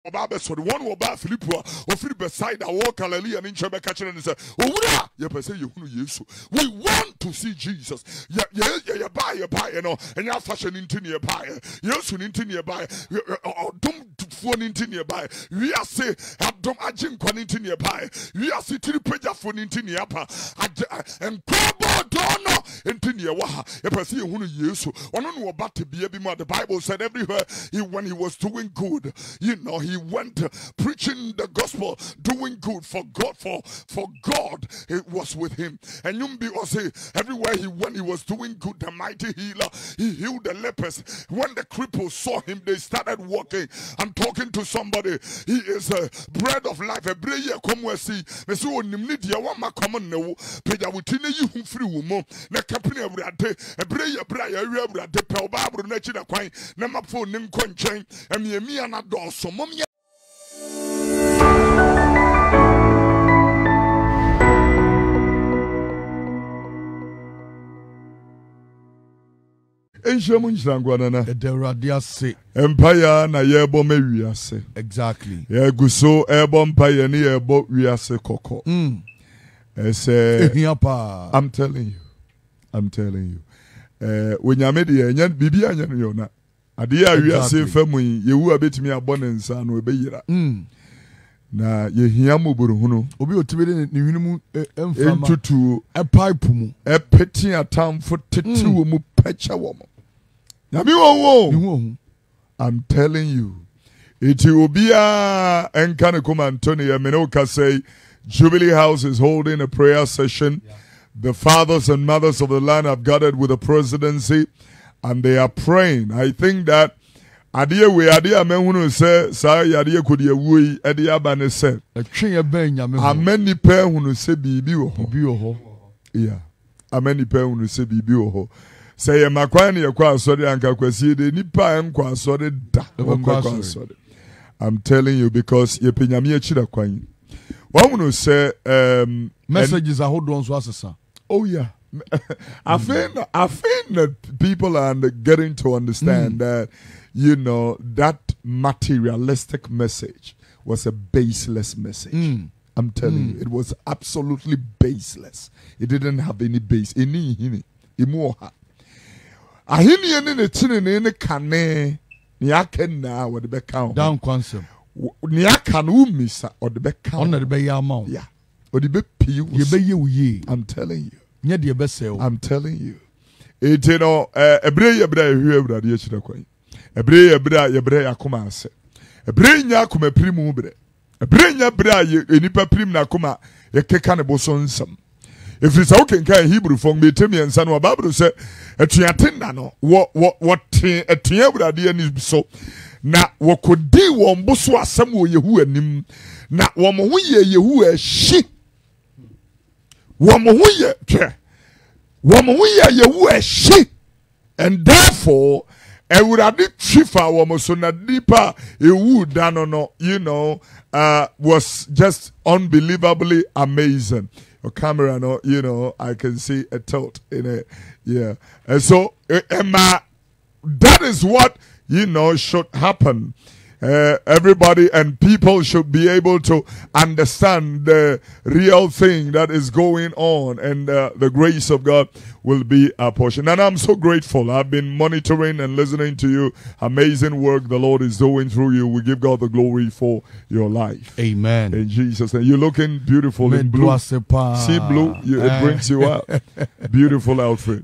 So the one who ba Philippo or Philip beside a walk Galilee and in Chebe catcher and say, oh, we want to see Jesus. Yeah, buy, you know, and your fashion into nearby. You're soon into nearby. Don't phone into nearby. We are say, Abdom Ajim Quan into nearby. We are sitting Peja phone into nearby. And Kobo Dono into nearwaha. If I see who you so, one on about to be a bit more. The Bible said everywhere when he was doing good, you know, he went preaching the gospel, doing good for God, for God, it was with him. And Yumbi was everywhere he went, he was doing good. The mighty healer, he healed the lepers. When the cripples saw him, they started walking. I'm talking to somebody. He is a bread of life. A bread come we see. Me say o nimni dia wa ma come no. Peja wutine yi hu free wo mo. Na kapene awurade. E bread ya bra ya wi awurade pe obabro na chi na kwan. Na mafo nim ko nchen. Emi ana do so mom ya. Empire na yebo me wiase. Exactly. Ye guso ebo empire ni yebo wiase koko. I'm telling you. When you made the enyan bibi anyan yo na. Ade ya wiase famu yewu abetimi abone nsa no ebeyira. Na ye hia moburu hunu obi otibede ne hwinum emfama entutu pipe mu epeti atamfo tete wo mu pecha wo mo. I'm telling you, Ethiopia and Kanekuma Antonia Menoka say Jubilee House is holding a prayer session. Yeah. The fathers and mothers of the land have gathered with the presidency and they are praying. I think that Adia menhunu se sa yade kodi awui ede abane se atwe ben nyame ho amani pe hunu se bibi wo ho yeah amani pe hunu se bibi wo ho say makwan ne yakwa asori anka kwasi de nipa enkwa asori da asori. I'm telling you because ye penyame akira kwan wahunu se messages are hold on so asesa. Oh yeah. I think that people are getting to understand that, you know, that materialistic message was a baseless message. I'm telling you, it was absolutely baseless. It didn't have any base. Ini imuha. Ahini ene ne tine ne ne kane ni akena wo de be count. Down concept. Ni akanu misa or the be count. On the be amount. Yeah. Or the be piu. Ye be ye. I'm telling you. I'm telling you. It you know ebre hu awurade ye kire kwan. Ebre yakoma ase. Ebre nya akoma primu bre. Ebre nya bre enipa prim na akoma ye keka ne boso nsam. Efiri sa wokenka Hebrew fong betemi ensa no Bible say etuate na no what etua awurade ani so na wokodi won boso asem wo Yehu anim na wo mo ho ye Yehu ahyi. And therefore, Ewurade Chifa Wamosona Deepa Ewu you know, was just unbelievably amazing. Your camera, no, you know, I can see a tilt in it. Yeah. And so, that is what, you know, should happen. Everybody and people should be able to understand the real thing that is going on, and the grace of God will be our portion. And I'm so grateful. I've been monitoring and listening to you. Amazing work the Lord is doing through you. We give God the glory for your life. Amen. In Jesus' name. You're looking beautiful in blue. See blue? It brings you out. Beautiful outfit.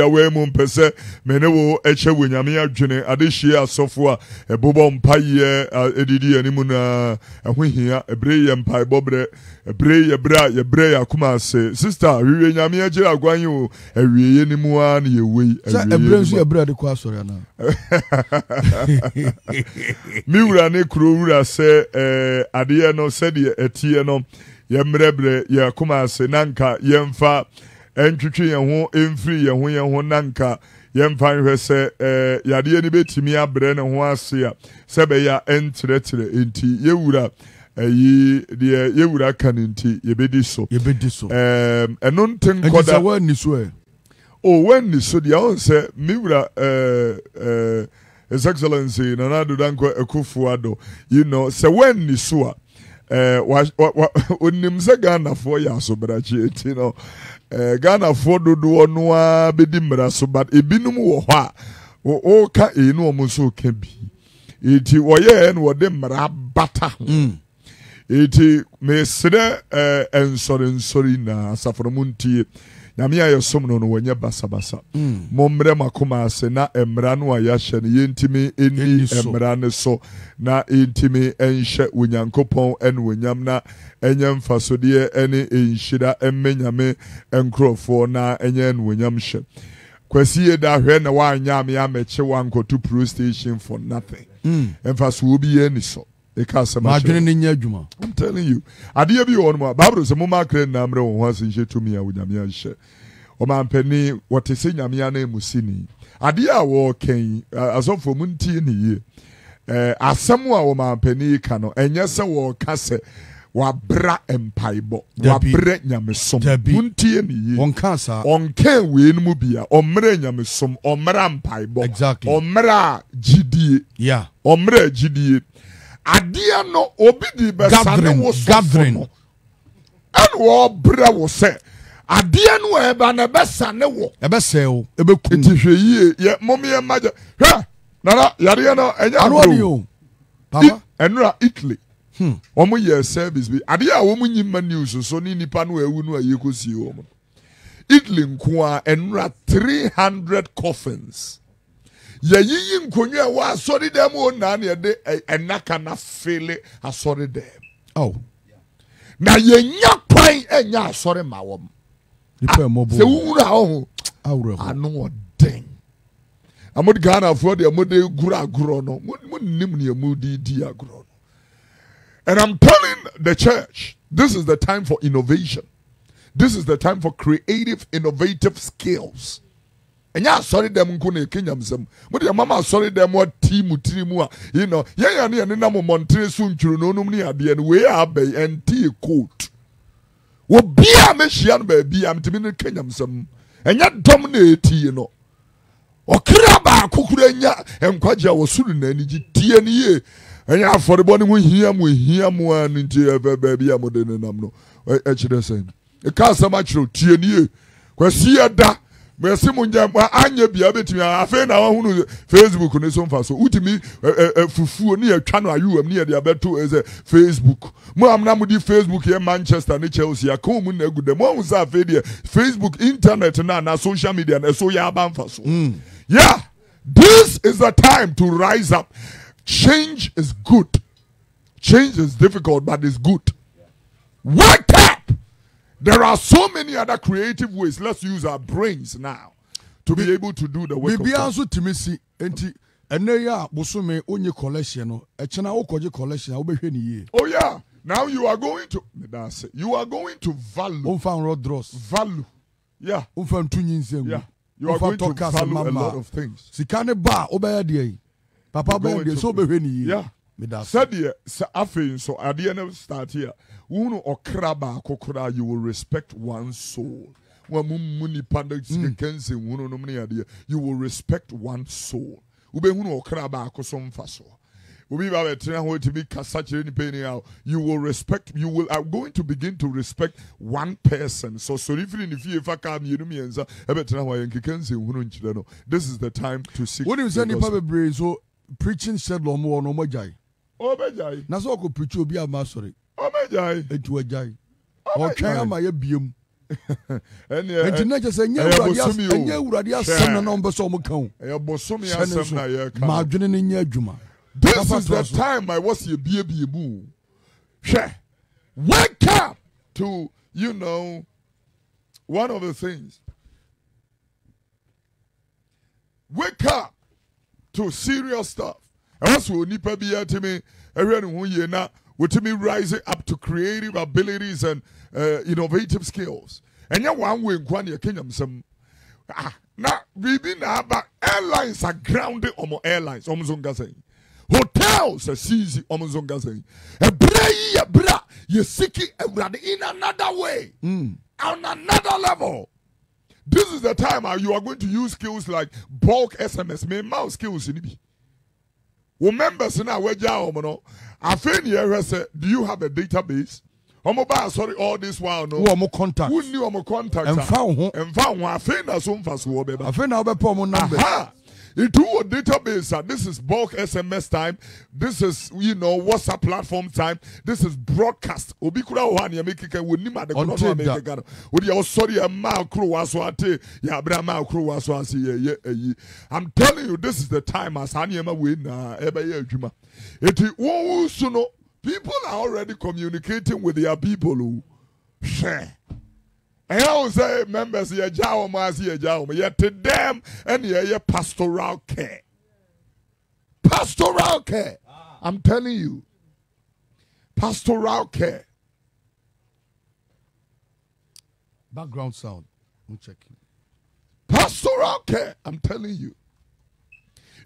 We mumpese menewo eche wenyame adwene adehie asofo a ebobo mpaye edidi animu na ehwehia ebreye mpai bobre ebreye bra ye bre yakuma ase sister wiwe nyame agire agwan o ewieye nimu a na yewei ebrensu ye bra de kwa asore na mi wura ne kuro wura se ade no se de etie no ye mrebre ye kuma ase nanka yemfa entwitwe yehun emfiri yehun nanka yemfa hwese yade ni betimi abre ne ho ase a sebe ya entretre enti yewura yi de yewura kan enti yebedi so eno nten koda Oh, when ni so dia on say me wura His Excellency Nana Addo Dankwa Akufo-Addo, you know, say when ni so a onim se Ghana for ya so brachi, you know, Ghana for dodo no a bedi mra so, but ebinum wo ho a o ka enu omo so ka bi eti woye en wo de mra bata eti me sere ensori na safromuntie nyame aye som no wanya basa momre makoma ase na emra no ayahye ne yentimi eni emra ne so na yentimi enhye onyankopon en wonyam na enye mfasode ene enhyira emmenyame enkrofo na enye en wonyam hye kwasi da hwe na wanya me ameche wankoto pro station for nothing emfaso obi ye ni so I'm telling you. Adia bi won mo Bible say mo makre na mre won ho asenhye tumi a wonyame anhye. O man pani what say nyame ana emusini. Adia wo ken asofo muntie ni ye. Asem a wo man pani ka no enye se wo ka se wa bra empaibo wa bre nyamesom muntie ni ye. Won ka sa. On ken we nu mu bia o mre nyamesom o mra empaibo. Exactly. O mra gidie. Yeah. O mra gidie. Adia no obi di besane wo gathering and wo bra wo se adia no eba na besane wo ebese wo ebeku enti hwe yie ye momye maja hwe nana yare no enya anu papa enura Italy omo ye service bi adia wo munyima news so ni nipa no ewu no ayekosie wo mo Italy nko a enura 300 coffins Yayi nkonwa wa asori dem o na na de enaka na fele asori dem. Oh. Na yenya kwan enya asori ma wom. Nipa mobo. Se wura ho. Awura. Anu odin. Amod Ghana for the amode gura agro no. Nim ne amudi di agro no. And I'm telling the church, this is the time for innovation. This is the time for creative, innovative skills. Enya sorry them nko na kenyam sam mo de mama sorry them what team trimu a you know ya ne na mo montre so ntwuru no num ne ade ne we abey enti coat wo bia me hia no ba bia mtimi ne kenyam sam enya dom na eti no okra ba kokura nya enkwaje wo suru na ani gi tie ne ye enya afọrebo ne ho hia mo anu nti ba bia mo de ne nam no e kire sen e ka sama kire tie ne ye kwasi ada Merci mon dieu, anya bia betimi afa na wa hunu Facebook ne so mfa so utimi fufuo ne atwa no ayuam ne de abeto eze Facebook mo amna mo di Facebook ye Manchester ne Chelsea akom mu na gude mo hu sa afa de Facebook internet na social media na so ya aba mfa so yeah, this is the time to rise up. Change is good, change is difficult, but it's good. Wake up. There are so many other creative ways. Let's use our brains now to be able to do the work of God. Also timisi enti ene ya bosome onye collection no echena okoje collection obehwe ni ye. Oh yeah. Now you are going to value. Value. Yeah. Yeah. You are going to value a lot of things. Sikane ba obeye de. Papa obeye so obehwe ni ye. Yeah. Said here, so at the end of start here. Uno okraba kokora, you will respect one soul. You will respect one soul. You will respect, you are going to begin to respect one person. So if you this is the time to seek. What is any probably so preaching said no more no more jai. Obejai. Na so ko preach obi amasori. Obejai. Etu ajai. O twan ama ye biem. Enti na je se nya urade asem na no mbe so mo kan. E bosom ya asem na ye kan. Ma adwene ne nya adwuma. This is the time I was ye bie. Wake up to, you know, one of the things. Wake up to serious stuff. And that's what nipa biya to me. Everyone who ye na with me rising up to creative abilities and innovative skills. And ya one way in your kingdom some now we na but airlines are grounded on airlines. Omuzonga saying hotels are easy. Omuzonga saying bra you seek it in another way on another level. This is the time you are going to use skills like bulk SMS. Me mouse skills in be. Remember, now where you I think you say, do you have a database? Sorry, all this while no. Who are more contact? Who knew more contact? And found I think that's some fast number. Aha. Into a database. This is bulk SMS time. This is WhatsApp platform time. This is broadcast. Obikura one ya make we nima de kono make gano. Odi sorry a ma kro waso ate ya bra ma kro waso ase ye. I'm telling you, this is the time as anyama we na ebe ye adwuma. Eti wo so no, people are already communicating with their people who share. And I will say, members, ye jaw mas ye jaw, yet to them and ye pastoral care. Pastoral care. I'm telling you. Pastoral care. Background sound. I'm checking. Pastoral care. I'm telling you.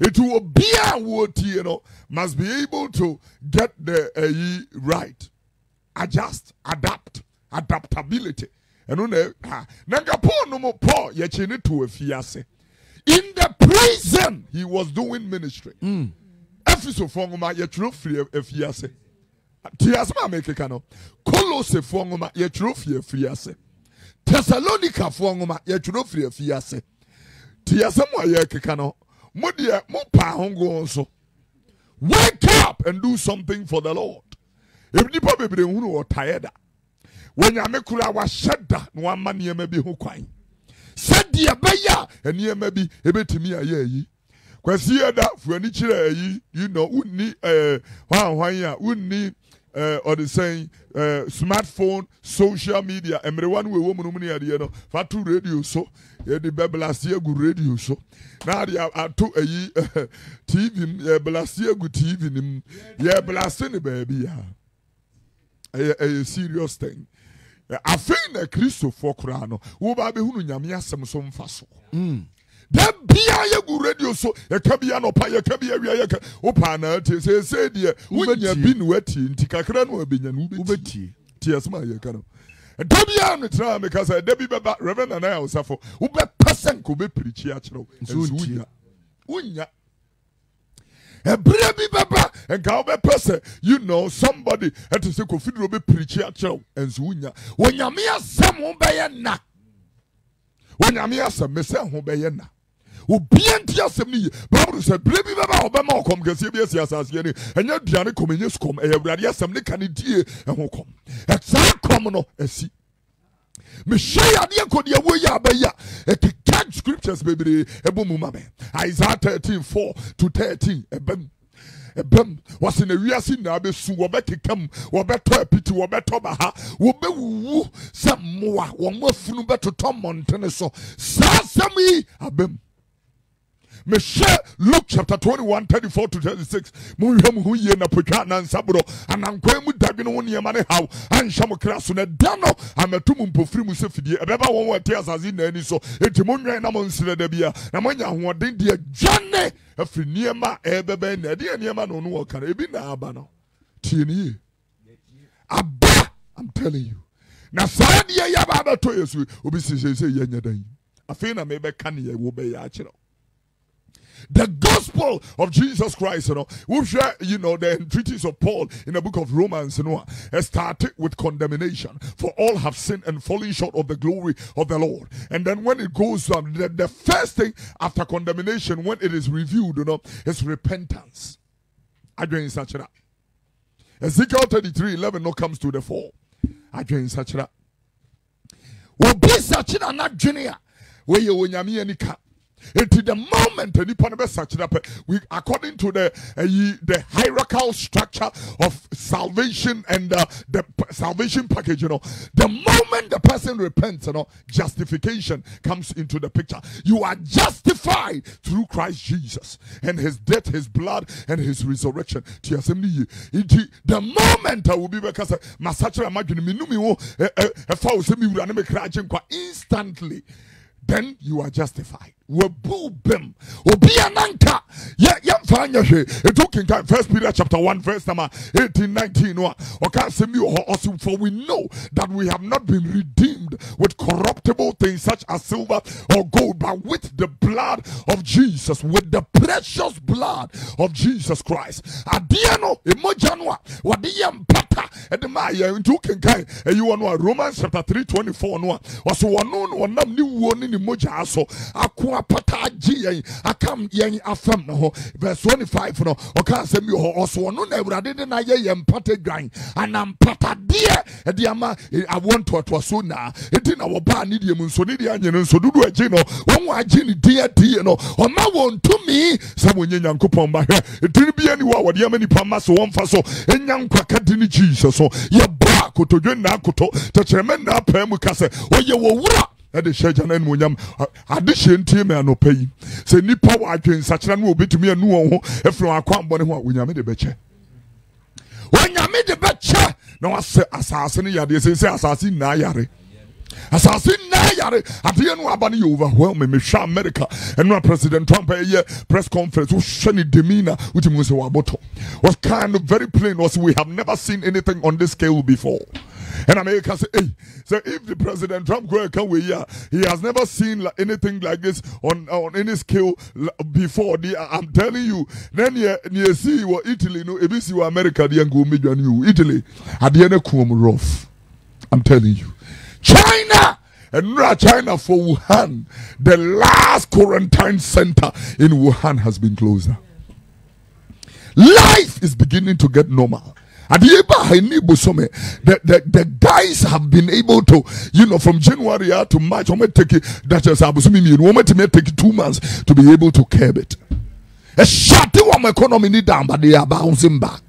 It will be a word, must be able to get the right, adjust, adapt, adaptability. And Paul in the prison he was doing ministry. Efeso fongoma ye free efiase. Tiasma make kano. Colose fongoma ye free efiase. Thessalonica fongoma ye free efiase. Tiasma ye kekano. Modia mo pa hongo so. Wake up and do something for the Lord. If nipa bebre hunu o tired. When you make kura wa shada no one man ye maybe ho kwan. Said the abeya and ye maybe ebetimi aye yi. Kwasi da fu ani kire yi unni unni or the saying smartphone, social media, everyone we woman muni ade no fatu radio so ye the beblasie gu radio so. Now they ato ayi TV ye blasie gu TV nim ye blase ne baby ya. A serious thing. I think that Christopher Kurano, who by who Yamia some faso. That be a good radio so a cabiano pie, a cabia, opana, say, dear, when you have been wetty, Tikakran will be an ubeti. Tears my yakano. And Tobian the time because I Debbie Reverend and I was for Uber person could be pretty actual. Unya. A baby baba and cowbell person, somebody had to say, Confidro be preach actual and Zunya. When Yamia some bayana. When Yamia some messa bayana. Who be anti me, Bible said, baby baba, Obama come, Gassias as Yenny, and your Diana communists come, a radia some candidate and who come. Exact common as see. Messiah dia kodia wo ya ba ya e scriptures baby ebomu mame Isaiah 13:4 to 13 ebem was in a wiase na be su wo bekekam wo beto apiti wo beto ba ha wo bewuwu samoa wo mafunu beto tomontene so sasami abem Meshe Luke chapter 21, 34 to 36. Muhamu ye na potwa na nsabro anankwa mu dabi no woni mane haw anhya kraso na dano ametum mpofiri mu sefidie ebeba won wate asazi na ani so enti monwan na monsire da bia na manya hoden de adwane afiri niema ebeba na de niema no no wokara ebi na aba no tieni aba I'm telling you na saadi ya ba ba to yesu obi se yenya dan afei na mebe kan ye wo be ya akiro. The gospel of Jesus Christ, we've shared, the entreaties of Paul in the book of Romans, has started with condemnation. For all have sinned and fallen short of the glory of the Lord. And then when it goes on, the first thing after condemnation, when it is reviewed, is repentance. I join such that. Ezekiel 33:11 no comes to the fore. I join such that. Will be such a not junior where you when you into the moment we according to the hierarchical structure of salvation and the salvation package, the moment the person repents, justification comes into the picture. You are justified through Christ Jesus and his death, his blood, and his resurrection. The moment I will be because instantly, then you are justified. Wabubim. Obiananka. Yeah, fanya he. It took in 1 Peter chapter 1, verse number 18, 19. For we know that we have not been redeemed with corruptible things such as silver or gold, but with the blood of Jesus, with the precious blood of Jesus Christ. Adiano emojano wade yem pata edema ya ntu kenkan eyi no Romans chapter 3:24 no waso wono no nam ni wuo ni moja aso ako pata agi yen akam yen afam no ho. Verse 25 no oka asem yo ho oso wono na Awurade de na ye yem pata gran anam pata de edi ama I want to so na edi na wo ba ni de mu nso ni de anye no nso dudu agi no won agi ni de no o ma won to me samonye Nyankopɔn ba hwɛ edi bi ani wa wode ama nipa ma so won fa so enya nkwaka di ni Jesus so ye ba kotodwe na koto tekyereme na pa mu kase oye wo wura ade hyeja na nmunyam ade hye ntie me anopa yi se nipa wa adwen sachira na obetumi anu won ho efro akwambɔ ne ho a onyame de beche na wase asase ne yade se asase na yare asase na yare ade no aba ne overwhelm me hwa America eno President Trump press conference wo hwe ne demeanor utimu se waboto was kind of very plain. Was we have never seen anything on this scale before. And America say, hey, so if the President Trump go come we here, he has never seen anything like this on any scale before. I'm telling you, then you see what Italy no, if you see what America the go meet you Italy at the end of rough. I'm telling you, China. And China for Wuhan, the last quarantine center in Wuhan has been closed. Life is beginning to get normal. The guys have been able to, from January to March, take 2 months to be able to curb it. A shutting economy need down, but they are bouncing back.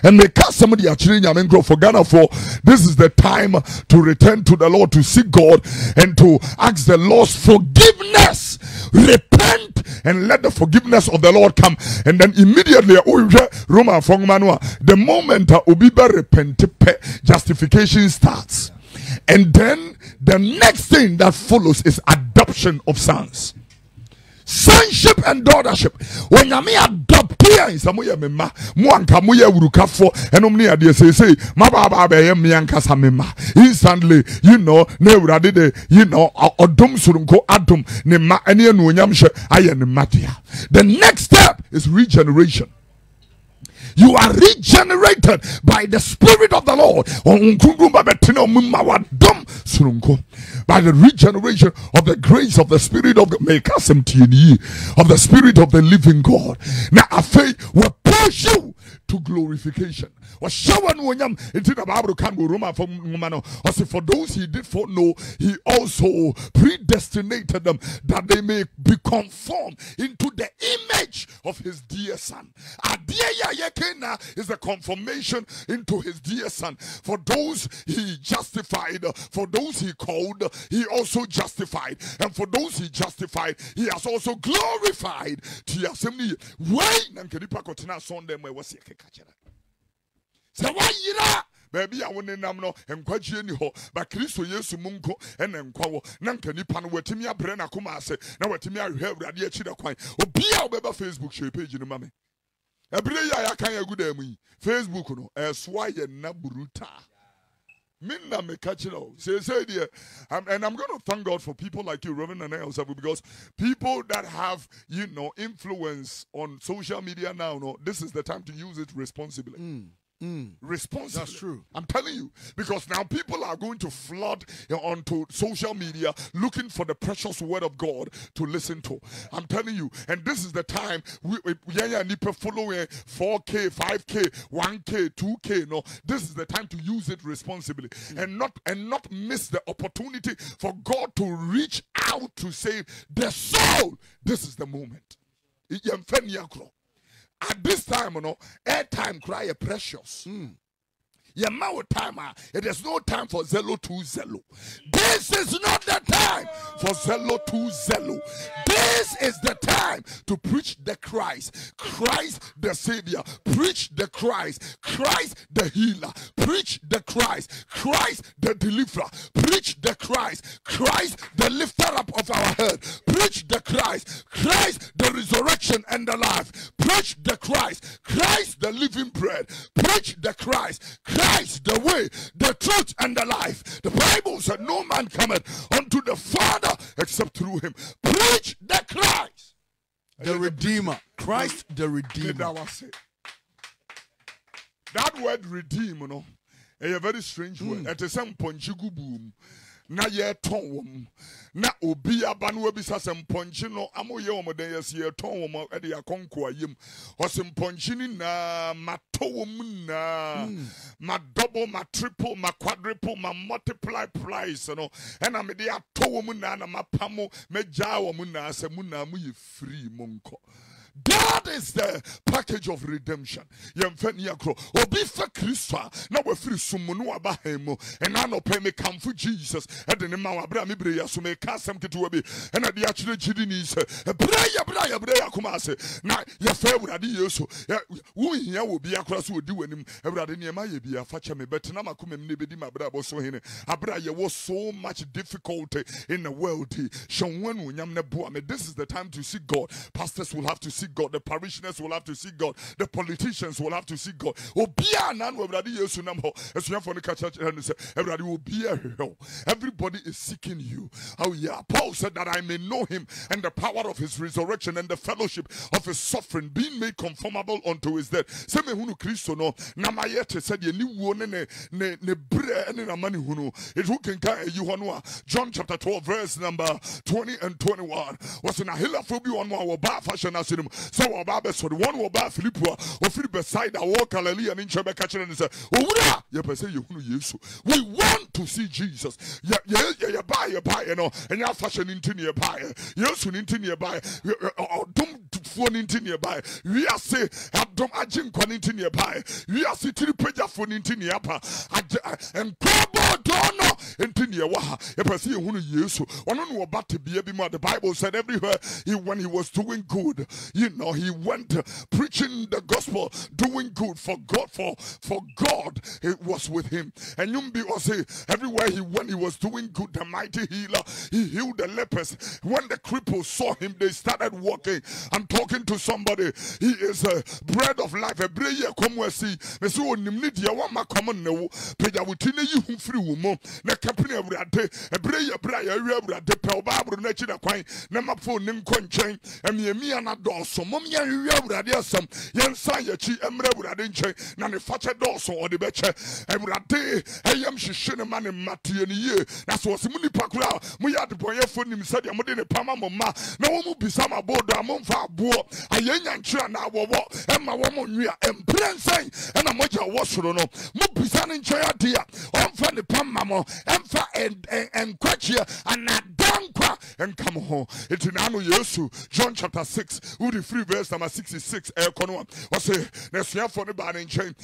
And they cast somebody actually for Ghana for this is the time to return to the Lord, to seek God and to ask the Lord's forgiveness. Repent and let the forgiveness of the Lord come. And then immediately the moment Obiba repent, justification starts. And then the next thing that follows is adoption of sons. Sonship and daughtership. When you adopt here, some way mema, muanka muye urukafo, and omni ade say, ma baba be mianka samema. Instantly, never did odum surunko adum, ne ma any no nyamshe aye ne matia. The next step is regeneration. You are regenerated by the Spirit of the Lord. By the regeneration of the grace of the Spirit of the Spirit of the living God. Now, our faith will push you to glorification. For those he did foreknow, he also predestinated them that they may be conformed into the image of his dear son. Is a confirmation into his dear son. For those he justified, for those he called, he also justified, and for those he justified, he has also glorified. Baby, I want to know and quite any ho, but Christo Yesu Munko and Enquawo, Nankani Pan, where Timia Brenna Kumase, now what Timia have Radia Chida Quine, or be our Facebook page in the mommy. Every day I can't go there. Facebook, no, as why you're not bruta. Minna me catch it all. Say, dear, and I'm going to thank God for people like you, Reverend and Elsabu, because people that have, influence on social media now, this is the time to use it responsibly. Responsibly. That's true. I'm telling you, because now people are going to flood onto social media looking for the precious word of God to listen to. I'm telling you, and this is the time we following 4K, 5K, 1K, 2K. No, this is the time to use it responsibly and not miss the opportunity for God to reach out to save the soul. This is the moment. At this time, airtime cry precious. Time, it is no time for Zello to Zello. This is not the time for Zello to Zello. This is the time to preach the Christ, Christ the Savior. Preach the Christ, Christ the healer. Preach the Christ, Christ the deliverer. Preach the Christ, Christ the lifter up of our head. Preach the Christ, Christ the resurrection and the life. Preach the Christ. Christ the living bread. Preach the Christ. Christ the way, the truth, and the life. The Bible said no man cometh unto the Father except through him. Preach the Christ. The Redeemer. Christ the Redeemer. That word redeem, you know, a very strange word. At the same point, boom. Na ye ton na obi abanu ebisa sem ponchi no amoye omoden yes ye ton wom e de akonko ayem osem ponchi ni na mato wom na ma double ma triple ma quadruple ma multiply price no and am de ato wom na na mapamo meja wom na asem na mu ye free monko. That is the package of redemption. Obi fa Christ na we free sumunu abahemo and I no pay me come for Jesus and the ma abra me bre yaso me ka sam keto bi and ade akire gidi ni se bra kuma se na ye fa urade yeso wo hia obi akora so odi wanim urade ne ma ye bi afa che me betina makoma me ne bedi ma bra bo so hene abra ye was so much difficulty in the world. This is the time to seek God. Pastors will have to seek God, the parishioners will have to seek God, the politicians will have to seek God. Everybody is seeking you. Oh yeah, Paul said that I may know him and the power of his resurrection and the fellowship of his suffering, being made conformable unto his death. Said John chapter 12 verse number 20 and 21 was in a hillaphobia on our bar fashion as him. So our Bible so the one who bar Philippa or Philip beside our walk Hallelujah and in Chebe catching and say, oh, we want to see Jesus. Yeah, buy, you know, and your fashion into nearby. Yes, soon into nearby. Don't phone into nearby. We are say, Abdom Ajin Quan into nearby. We are sitting Peja phone into nearby. And Crabo Dono into near Waha. If I see who you so, one on about to be a bit more. The Bible said everywhere when he was doing good, you know, he went preaching the gospel, doing good for God, for God, it was with him. And Yumbi was everywhere he went, he was doing good. The mighty healer, he healed the lepers. When the cripples saw him, they started walking. I'm talking to somebody. He is a bread of life. A bread come we see. Me so nimnidia wa ma common no. Peja wutine yi hu free wo na kapene awurade. A bread awurade pe Bible na chi na kwan. Na mafo nim kwanchen. Emiemi ana doso. Mom ya awurade asam. Yensa ya chi emre awurade nchen. Na ne fache doso o de beche. Awurade eyam hihye ne ma ne matie ne ye. Na so se muni pakura. Mu ya de boyefo nim sadia mo de ne pama mo ma. Na wo mu bisa ma bodo amomfa abo. Ayenya nchira na wowo. Emma wo mo nwia emprensen. Ena moja wo soro no. Mo bisa ne nchira de a. Omfa ne pama mo. Emfa enkwachia anadankwa and come home. It's in Anu Yesu, John chapter 6, who the free verse number 66. Kono was say, Nesia for the banning chain,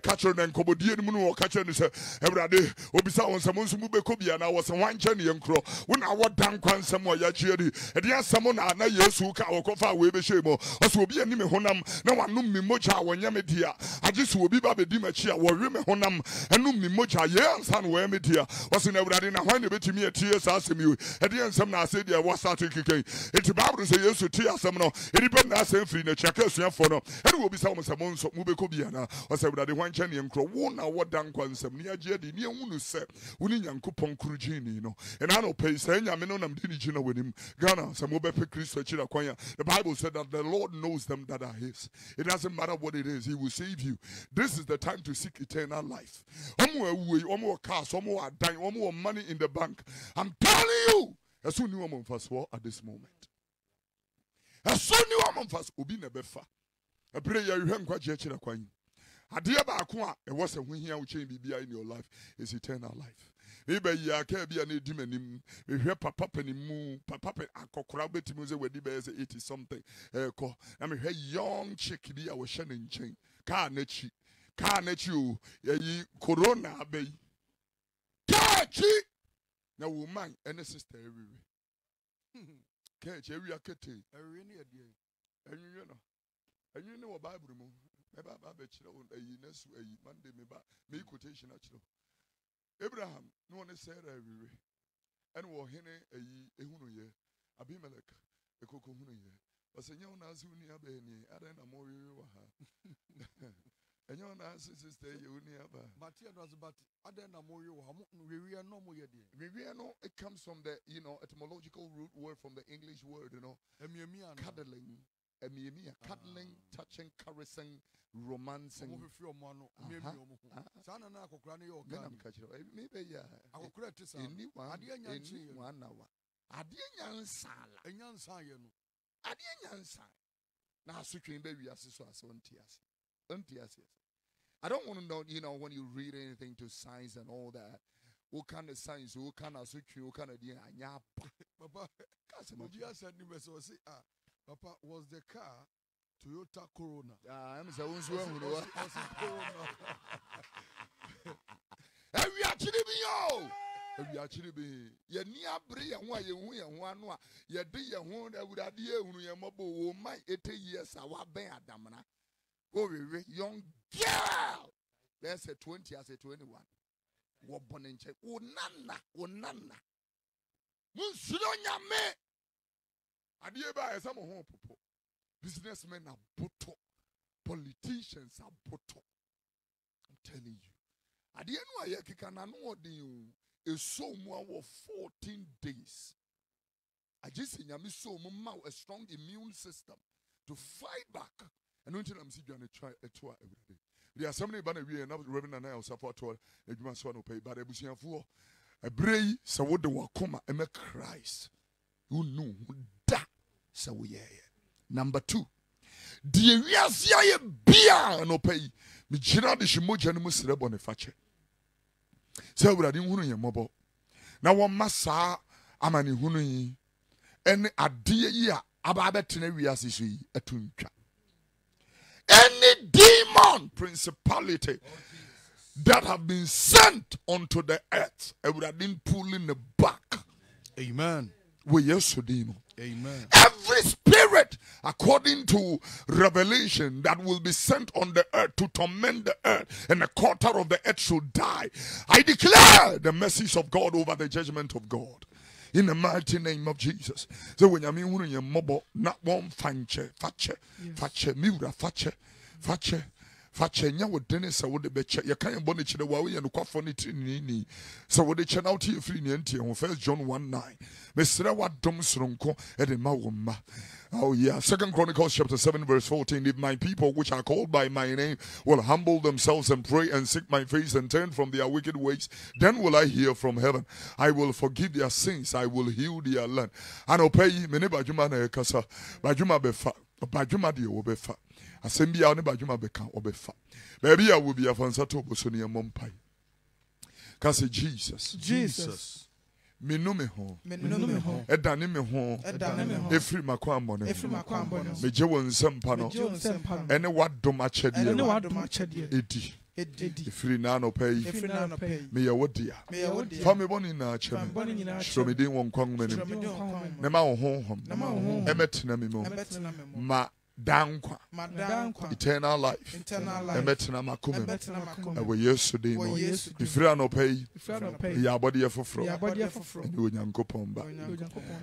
catcher and Kobodi and Munu catcher and say, every day, Obisa on some Mube Kobi and I was a one Jenny and Crow. When I was down quan somewhere Yachiri, and yes, someone I know Yesu or Kofa Webe Shemo, or so be a name Honam, no one knew me mocha when Yamitia. I just will be Baby Dimachia or Rime Honam, and knew me mocha, yes, and where Metia was in every day. When you bet me a tears, ask me, at the end, some now said, there was starting kicking. It's about to say, yes, to tear some no, it depends on saying free in the checkers, for no, and will be some of Mubekobiana, or say that the one Chenny and Crow won't know what done quansam near Jedi, near Unu said, Winning and Coupon Crugini, you know, and I know pay saying, I mean, I'm Dinigina with him, Ghana, some Mubepe Christ, Chiraquaya. The Bible said that the Lord knows them that are his. It doesn't matter what it is, he will save you. This is the time to seek eternal life. More cars, more dying, more money in the bank. I'm telling you, as soon as you first war at this moment. As soon as you first will be nebefa. A prayer you have quite church. A dear Bakua, it was a win here will change BBI in your life is eternal life. Maybe ya can't be an demon. If you papa penny moon, papa a cockroach to music where the bears 80 something. I mean, hey, young chick be our shining chain. Carnage you, ye corona bay. Catch it. Now, woman and a sister everywhere. Catch every akete, every near day. And you know a Bible room. Maybe I bet you a next Monday, maybe quotation actually. Abraham, no one is said everywhere. And war hene a huno ye, Abimelech, a cocoon ye. ɔsɛ nyɛ wo naase wo nua bɛani adɛn na mɔwewe wɔ ha ɛnyɛ wo naase sister yɛ wo nua ba wewe no it comes from the etymological root word from the English word cuddling cuddling, touching, caressing, romancing. Maybe I don't want to know, when you read anything to science and all that, what kind of science, what kind of switching, what kind of Papa, was the car Toyota Corona? I'm saying, we actually be yo. We actually be. Ye near Bria, why you one, ye dear one that would idea when you mobile, my 80 years, our bear damna. Oh, young girl. Let's say 20, I say 21. What bonnet? Oh, nana. Monsignor me. Adieba is some home people. Businessmen are boto. Politicians are boto. I'm telling you. Adienu ayeki kana no odi is so more 14 days. I just say nyame so mo a strong immune system to fight back. And until I'm seeing you try a tour every day. There are so many banner we and Reverend and I support to edwuma so no pay but ebusianfo a brei so wo de wakoma e me Christ. You know that so we number 2. The wiase bia no pay me gina de shimoja no musere bonifache say we ade hunu ye mobo na wo masa amani hunu yi ene ade yi a aba betena wiase so yi atuntwa any demon principality that have been sent onto the earth we ade pulling the back. Amen. We yesterday. Amen. Every spirit, according to Revelation, that will be sent on the earth to torment the earth, and a quarter of the earth shall die. I declare the mercies of God over the judgment of God. In the mighty name of Jesus. So when you mean your mobile, not one fache, mura fache. Fachenya wo dene sa wo de beche ye kan bo ne chire wa wo ye no kwafo ne trini sa wo de che na wo tie free ne ntie ho 1 John 1:9 mesra wa dom soronko e de ma wo ma. Oh yeah, 2 Chronicles chapter 7 verse 14. If my people which are called by my name will humble themselves and pray and seek my face and turn from their wicked ways, then will I hear from heaven. I will forgive their sins. I will heal their land. And obey me ne badwuma na ekasa. Badwuma befa. Badwuma de wo befa. Assembly ne badwuma beka obefa. Baby will be a fansato bosoni mompai. Kase Jesus. Me no me ho. Edane me ho. Efri makwambo ne. Me je won sempa no. Ene wadom achede. Edi. Efri na no pay. Me ya wodia. Fa me boni na acheme. Shro me din won kwan menim. Ne ma wo honhom. Emetena me mo. Ma dankwa eternal life emetena makum ewe yesu de no ifira no pay ya body foforo ni onyankopon ba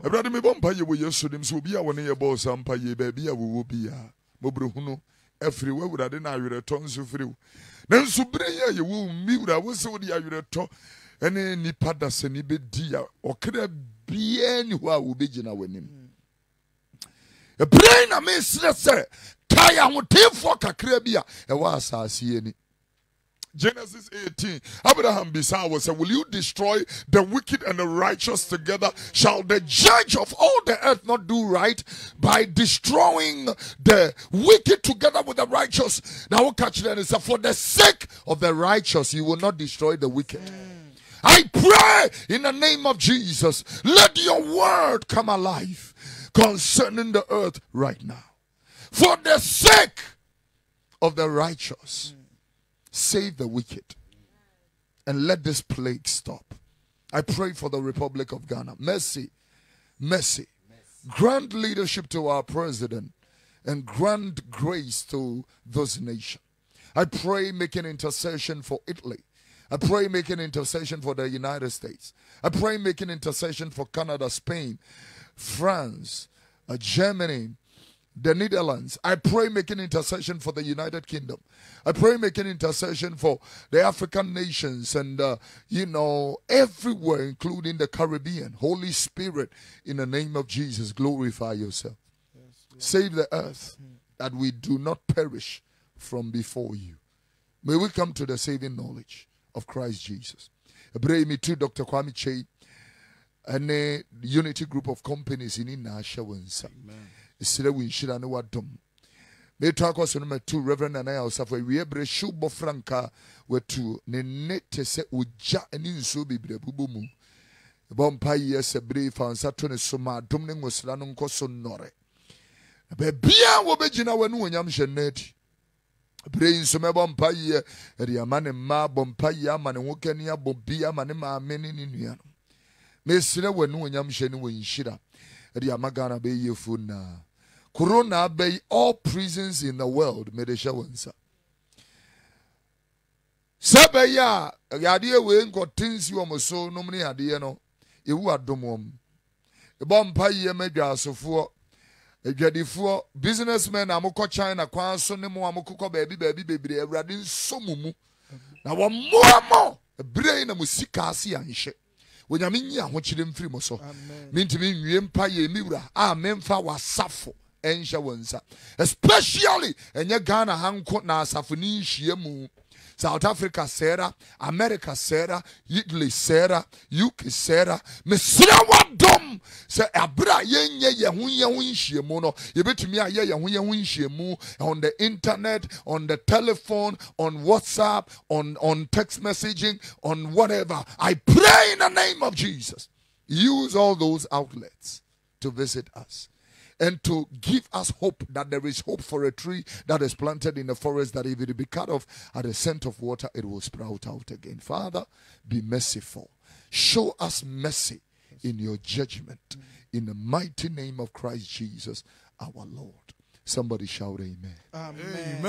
ebrade me bompa ye we yesu dem so obi a woni ye bo sampa ye ba bia wo bia mobrohunu afiri wawurade na awereto nso firiw na nso bire ye wo miwura wo se wo de awereto ene nipa da se ni be dia okra bia ni ho a wo begina wanim. A brain a miss, let's say, Kaya would take for Kakrebia, a was asini. Genesis 18. Abraham Bisa said, will you destroy the wicked and the righteous together? Shall the judge of all the earth not do right by destroying the wicked together with the righteous? Now we'll catch that and say, for the sake of the righteous, you will not destroy the wicked. I pray in the name of Jesus, let your word come alive concerning the earth right now. For the sake of the righteous, save the wicked and let this plague stop. I pray for the Republic of Ghana. Mercy. Grant leadership to our president and grant grace to those nations. I pray making intercession for Italy. I pray making intercession for the United States. I pray making intercession for Canada, Spain, France, Germany, the Netherlands. I pray making intercession for the United Kingdom. I pray making intercession for the African nations and, everywhere, including the Caribbean. Holy Spirit, in the name of Jesus, glorify yourself. Save the earth that we do not perish from before you. May we come to the saving knowledge of Christ Jesus. Bring me to Dr. Kwame Che and the Unity Group of Companies in Nashawansa. Amen. Sire we shira ne wadom. Me talk us number 2 Reverend Anaya Osafo we bre shubo franka wetu ne nete se oja ani nso bebre bubo mu. Bompa yes bre fansa to ne soma dom ne ngosra no nkoso nnore. Be bia wo begina wanu onyam hyeneti. Bre nso me bompa ye ri amane ma bompa ye amane wokani abobia amane ma amene ni nua no. Me sire wanu onyam hyeni wo nhira. Ri amagana be ye funa. Corona bay all prisons in the world made a show answer. Sabaya, Yadia wing got things you almost so no many idea no. You are domum. A bomb pie major so for a jadi for businessmen Amoko China, Kwan Sonemo Amoko baby, Radin Somumu. Now one more a brain of Musikasi and shit. When I mean, ya, what you didn't free so. Mean to me, you empire Mira, Memfa was Sappho. Especially in your Ghana Hanko na Safuni Shiemu, South Africa Sarah, America Sarah, Italy Sarah, UK Sarah, Messiah Dom, say Abra Yen Yahunya Shiamono, you bet me a Yahunya Shiemu on the internet, on the telephone, on WhatsApp, on text messaging, on whatever. I pray in the name of Jesus. Use all those outlets to visit us. And to give us hope that there is hope for a tree that is planted in the forest, that if it be cut off at the scent of water, it will sprout out again. Father, be merciful. Show us mercy in your judgment. In the mighty name of Christ Jesus, our Lord. Somebody shout amen. Amen.